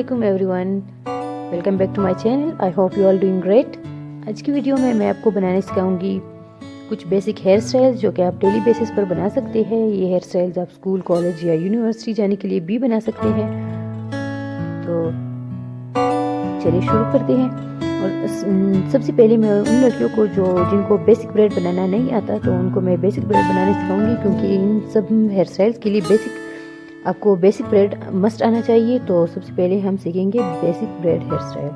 वालेकुम everyone, welcome back to my channel. I hope you all doing great. आज की video में मैं आपको बनाने सिखाऊंगी कुछ बेसिक हेयर स्टाइल्स जो कि आप डेली बेसिस पर बना सकते हैं। ये हेयर स्टाइल्स आप स्कूल, कॉलेज या यूनिवर्सिटी जाने के लिए भी बना सकते हैं। तो चलिए शुरू करते हैं। और सबसे पहले मैं उन लड़कियों को जिनको बेसिक ब्रेड बनाना नहीं आता तो उनको मैं बेसिक ब्रेड बनाने सिखाऊंगी, क्योंकि इन सब हेयर स्टाइल्स के लिए आपको बेसिक ब्रेड मस्ट आना चाहिए। तो सबसे पहले हम सीखेंगे बेसिक ब्रेड हेयर स्टाइल।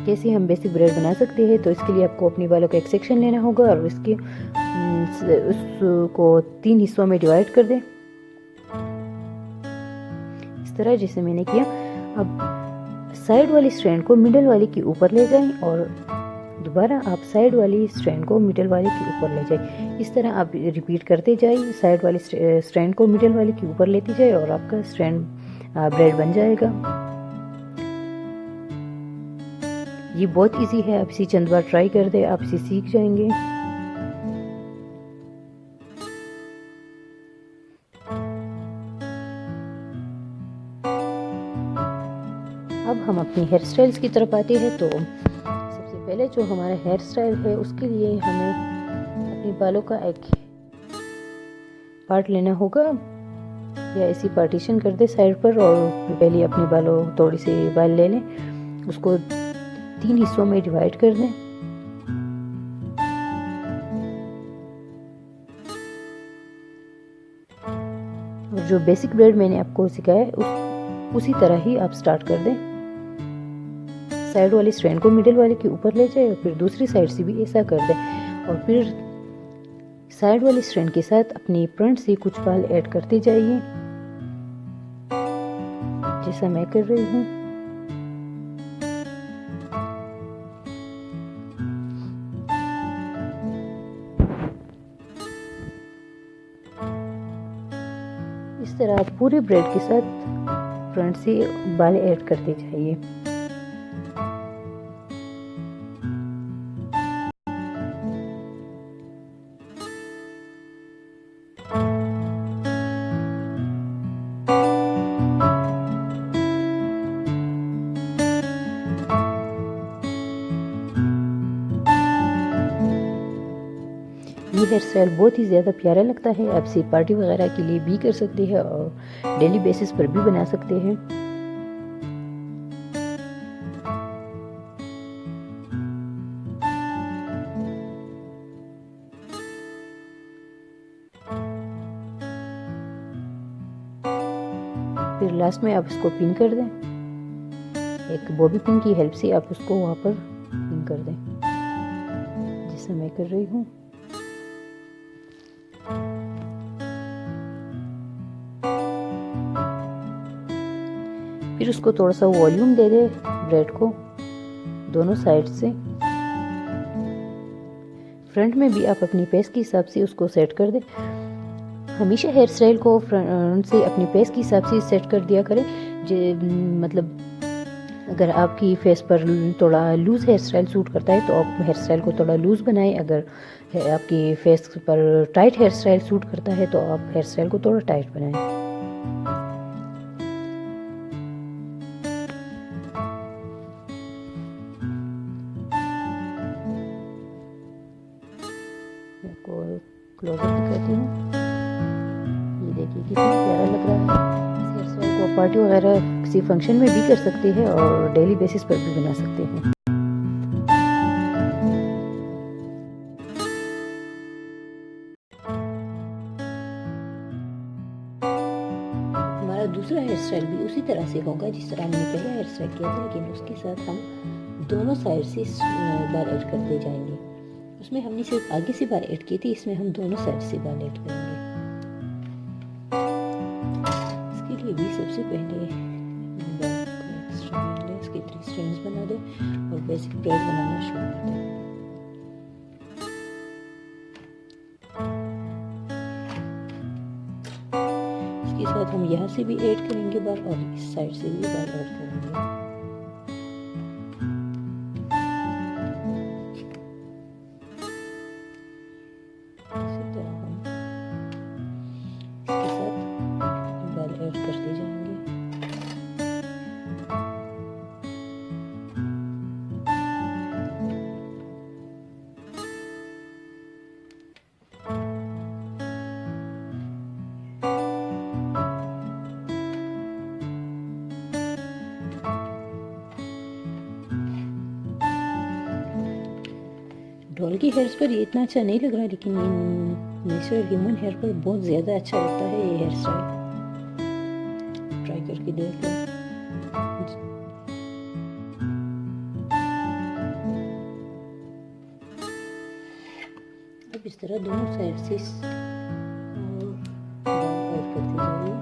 कैसे हम बेसिक ब्रेड बना सकते हैं। तो इसके लिए आपको अपने बालों का एक सेक्शन लेना होगा और उसको 3 हिस्सों में डिवाइड कर दें, इस तरह जैसे मैंने किया। अब साइड वाली स्ट्रैंड को मिडल वाली के ऊपर ले जाएं और दोबारा आप साइड वाली स्ट्रैंड को मिडल वाले के ऊपर ले जाए। इस तरह आप रिपीट करते जाइए। साइड वाली स्ट्रैंड को मिडल वाले के ऊपर लेती जाए और आपका स्ट्रैंड ब्रेड बन जाएगा। ये बहुत इजी है, आप इसी चंद बार ट्राई कर दे, आप इसे सीख जाएंगे। अब हम अपनी हेयर स्टाइल्स की तरफ आते हैं। तो सबसे पहले जो हमारा हेयर स्टाइल है उसके लिए हमें अपने बालों का एक पार्ट लेना होगा, या ऐसी पार्टीशन कर दे साइड पर, और पहले अपने बालों थोड़ी सी बाल ले लें, उसको 3 हिस्सों में डिवाइड कर दें। और जो बेसिक ब्रेड मैंने आपको सिखाया उसी तरह ही आप स्टार्ट कर दें। साइड वाली स्ट्रैंड को मिडिल वाले के ऊपर ले जाए और फिर दूसरी साइड से भी ऐसा कर दें, और फिर साइड वाली स्ट्रैंड के साथ अपनी फ्रंट से कुछ बाल ऐड करते जाइए, जैसा मैं कर रही हूँ। इस तरह आप पूरे ब्रेड के साथ फ्रंट से बाल ऐड करते जाइए। ये हेयर स्टाइल बहुत ही ज़्यादा प्यारा लगता है। आप इसे पार्टी वगैरह के लिए भी कर सकते हैं और डेली बेसिस पर भी बना सकते हैं। फिर लास्ट में आप इसको पिन कर दें। एक बॉबी पिन की हेल्प से आप उसको वहाँ पर पिन कर दें, जैसा मैं कर रही हूँ। फिर उसको थोड़ा सा वॉल्यूम दे दे ब्रेड को दोनों साइड से। फ्रंट में भी आप अपनी फेस के हिसाब से उसको सेट कर दे। हमेशा हेयर स्टाइल को फ्रंट से अपनी फेस के हिसाब से सेट कर दिया करें। मतलब अगर आपकी फेस पर थोड़ा लूज हेयर स्टाइल सूट करता है तो आप हेयर स्टाइल को थोड़ा लूज बनाएं। अगर आपकी फेस पर टाइट हेयर स्टाइल सूट करता है तो आप हेयर स्टाइल को थोड़ा टाइट बनाएं। आपको क्लोजअप दिखाती हूँ। ये देखिए कितना प्यारा लग रहा है। इस हेयर स्टाइल को पार्टी वगैरह किसी फंक्शन में भी कर सकते हैं और डेली बेसिस पर भी बना सकते हैं। हमारा दूसरा हेयर स्टाइल भी उसी तरह से होगा जिस तरह हमने पहला हेयर स्टाइल किया था, लेकिन उसके साथ हम दोनों साइड से बाल ऐड करते जाएंगे। उसमें हमने सिर्फ आगे से बाल ऐड किए थे, इसमें हम दोनों साइड से बाल ऐड करेंगे। इसके लिए भी सबसे पहले इसके 3 स्ट्रैंड्स बना दें और बेसिक ब्रेड बनाना शुरू कर दें। इसके साथ हम यहाँ से भी ऐड करेंगे बाल और इस साइड से भी बाल ऐड करेंगे। ऐड करते जाएंगे। डॉल की हेयर्स पर ये इतना अच्छा नहीं लग रहा, लेकिन ये नेचुरल ह्यूमन हेयर पर बहुत ज़्यादा अच्छा लगता है ये हेयर स्टाइल। ट्राई करके देख लो। अब इस तरह दोनों साइड से और करते जाइए।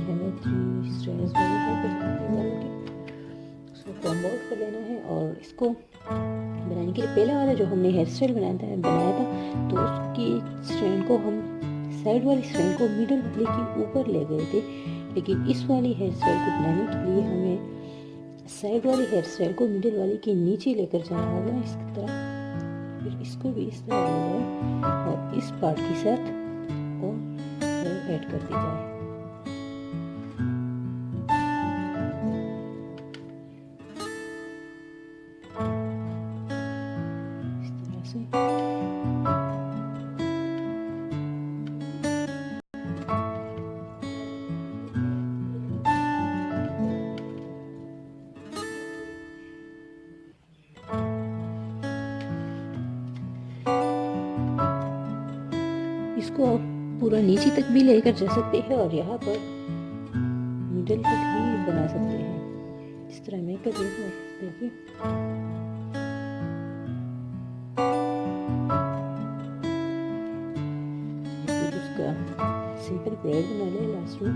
हमें 3 स्ट्रैंड्स वाली है वालों की, उसको कॉम्ब आउट कर लेना है। और इसको बनाने के लिए पहला वाला जो हमने हेयर स्टाइल बनाया था तो उसकी स्ट्रैंड को हम साइड वाली स्ट्रैंड को मिडल वाले के ऊपर ले गए थे, लेकिन इस वाली हेयर स्टाइल को बनाने के लिए हमें साइड वाली हेयर स्टाइल को मिडल वाली के नीचे लेकर जाना होगा इस तरह। फिर इसको भी इस तरह ले जाए और इस पार्ट के साथ और ऐड कर दी जाए। इसको पूरा नीचे तक भी लेकर जा सकते हैं और यहाँ पर मिडल तक भी बना सकते हैं। इस तरह मैं कर रही हूँ, देखिए। फिर उसका सिंपल ब्रेड बना लें लास्ट में।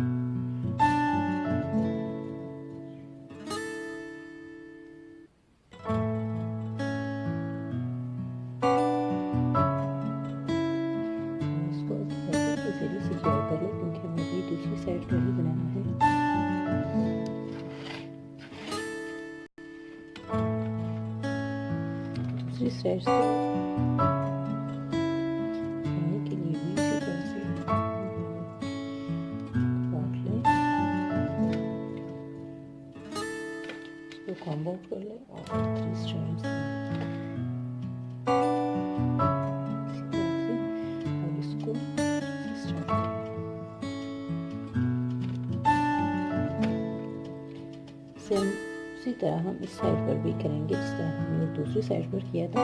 सिक्योर कर लो क्योंकि हमें अभी दूसरी साइड का भी बनाना है। दूसरी साइड से बनाने के लिए भी इसी तरह से काट लें, इसको कॉम्ब आउट कर लें और 3 स्ट्रैंड्स सेम उसी तरह हम इस साइड पर भी करेंगे जिस तरह हमने दूसरी साइड पर किया था।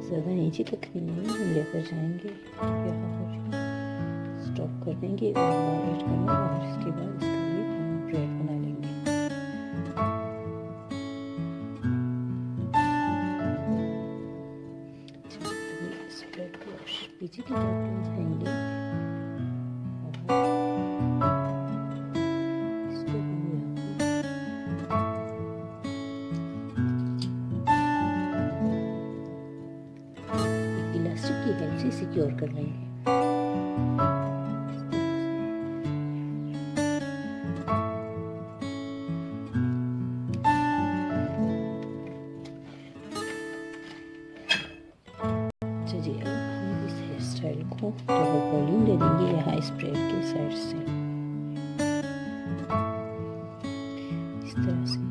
ज़्यादा नीचे तक भी नहीं हम लेकर जाएंगे, यहाँ पर स्टॉप कर देंगे और बाल ऐड करना और इसके बाद इसका भी हम ब्रेड बना लेंगे। इस ब्रेड को पीछे की तरफ ले जाएंगे और इसको हम इलास्टिक की हेल्प से सिक्योर कर लेंगे। चलिए अब हम इस हेयर स्टाइल को थोड़ा वॉल्यूम दे देंगे यहाँ इस ब्रेड के साइड से इस तरह से।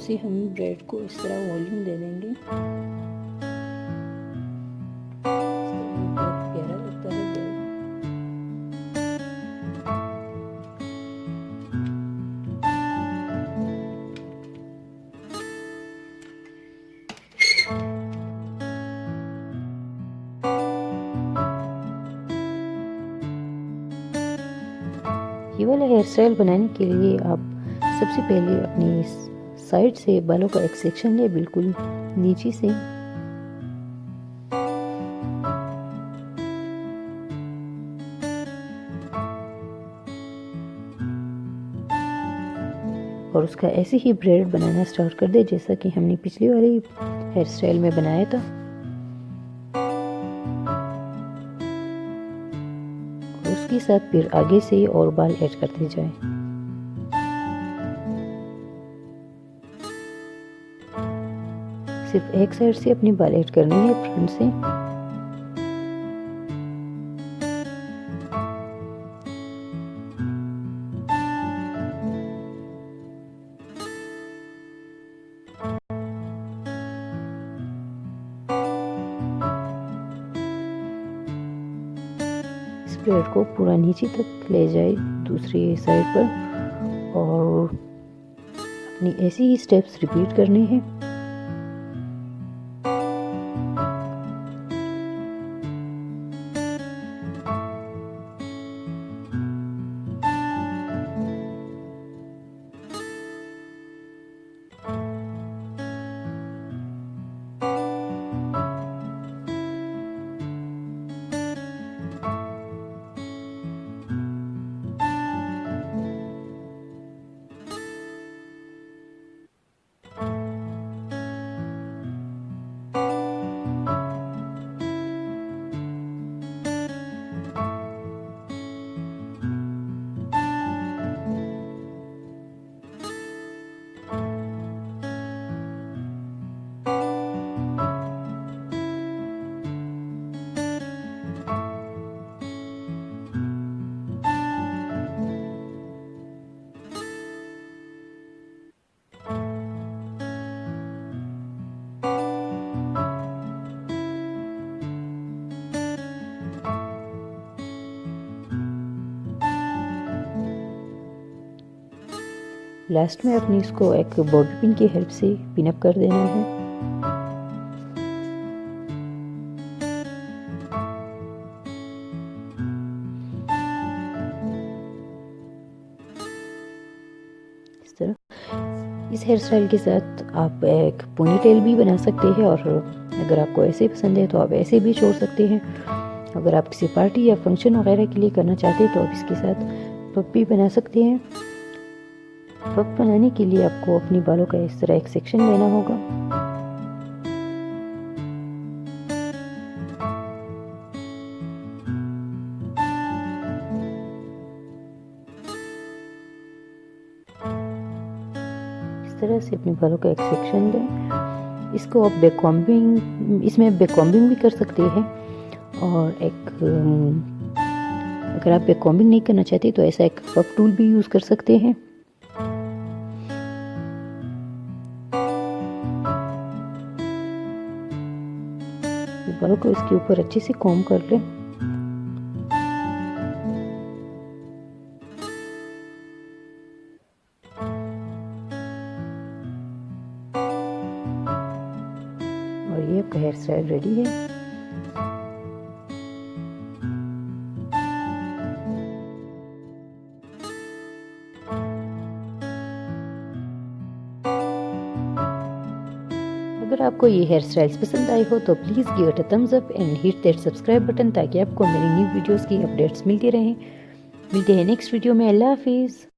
से हम ब्रेड को इस तरह वॉल्यूम दे देंगे। इस तरह बहुत प्यारा लगता है ब्रेड। ये वाला हेयर स्टाइल बनाने के लिए आप सबसे पहले अपनी साइड से बालों का एक सेक्शन ले, बिल्कुल नीचे से, और उसका ऐसे ही ब्रेड बनाना स्टार्ट कर दे जैसा कि हमने पिछली वाली हेयर स्टाइल में बनाया था। उसके साथ फिर आगे से और बाल ऐड करते जाएं। सिर्फ एक साइड से अपनी बाल ऐड करनी है, फ्रंट से। इस ब्रेड को पूरा नीचे तक ले जाए दूसरी साइड पर, और अपनी ऐसी ही स्टेप्स रिपीट करने हैं। लास्ट में अपनी इसको एक बॉबी पिन की हेल्प से पिन अप कर देना है। इस तरह इस हेयर स्टाइल के साथ आप एक पोनीटेल भी बना सकते हैं, और अगर आपको ऐसे पसंद है तो आप ऐसे भी छोड़ सकते हैं। अगर आप किसी पार्टी या फंक्शन वगैरह के लिए करना चाहते हैं तो आप इसके साथ पफ भी बना सकते हैं। पफ बनाने के लिए आपको अपनी बालों का इस तरह एक सेक्शन लेना होगा। इस तरह से अपने बालों का एक सेक्शन लें। इसको आप बैक कॉम्बिंग, इसमें बैक कॉम्बिंग भी कर सकते हैं, और अगर आप बैक कॉम्बिंग नहीं करना चाहते तो ऐसा एक पफ टूल भी यूज़ कर सकते हैं। बालों को इसके ऊपर अच्छे से कॉम्ब कर लें। और ये आपका हेयर स्टाइल रेडी है। अगर आपको ये हेयर स्टाइल्स पसंद आई हो तो please give it a thumbs up and hit that subscribe button, ताकि आपको मेरी न्यू वीडियोस की अपडेट्स मिलती रहें। मिलते हैं नेक्स्ट वीडियो में। अल्लाह हाफिज़।